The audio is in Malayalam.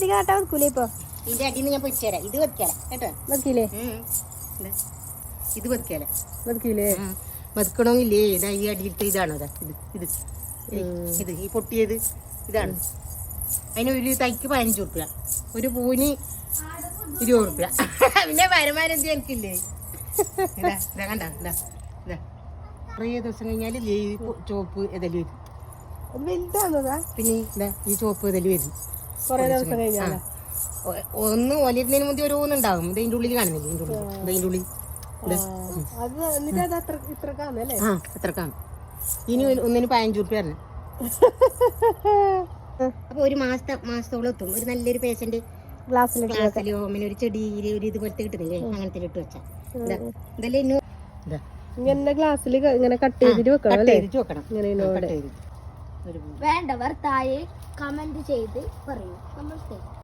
ഇപ്പൊ ഇതിന്റെ അടിയിൽ നിന്ന് ഞാൻ പൊരിച്ചുതരാം. ഇത് വെക്കാല കേട്ടോ. വെക്കില്ലേ ഇത് വെക്കാല വെക്കില്ലേ വെക്കണമെങ്കിലേ ഇതാ ഈ അടിയിലത്തെ ഇതാണോ അതാ ഇത് ഇത് ഇത് ഈ പൊട്ടിയത് ഇതാണ്. അതിന് ഒരു തൈക്ക് 15 ഉറുപ്പ്യ, ഒരു പൂവിന് 20 ഉറുപ്പ്യ. പിന്നെ വരുമാനം എനിക്കില്ലേ. ഇതാ ഇതാ കണ്ട ഇതാ ഇതാ കുറേ ദിവസം കഴിഞ്ഞാൽ ചോപ്പ് ഇതല് വരും. വലുതാണോതാ? പിന്നെ ഇതാ ഈ ചോപ്പ് ഇതല് വരും കൊറേ ദിവസം കഴിഞ്ഞാലോ? ഒന്ന് ഒലിരുന്നതിന് മുന്നേ ഓരോന്നുണ്ടാവും. ഇതിന്റെ ഉള്ളിൽ കാണുന്നില്ലേ? ഇതിന്റെ ഉള്ളിൽ അത് എന്നിട്ട് അത് ഇത്ര കാണല്ലേ? ആ അത്ര കാണും. ഇനി ഒന്നിന് 15 ഉറുപ്പ്യ തരണം. അപ്പൊ ഒരു മാസത്തോളം എത്തും. ഒരു നല്ലൊരു പേഷ്യന്റ് ഗ്ലാസ്സിലോ പിന്നെ ഒരു ചെടിയിൽ ഒരു ഇത് പോലത്തെ കിട്ടുന്നില്ലേ, അങ്ങനത്തെ ഇട്ട് വെച്ചാൽ ഇതല്ലേ ഇങ്ങനെ ഗ്ലാസ്സിൽ ഇങ്ങനെ കട്ട് ചെയ്തിട്ട് വെക്കണം അല്ലേ? വെക്കണം. വേണ്ടവർ താഴെ കമന്റ് ചെയ്ത് പറയൂ. നമ്മൾ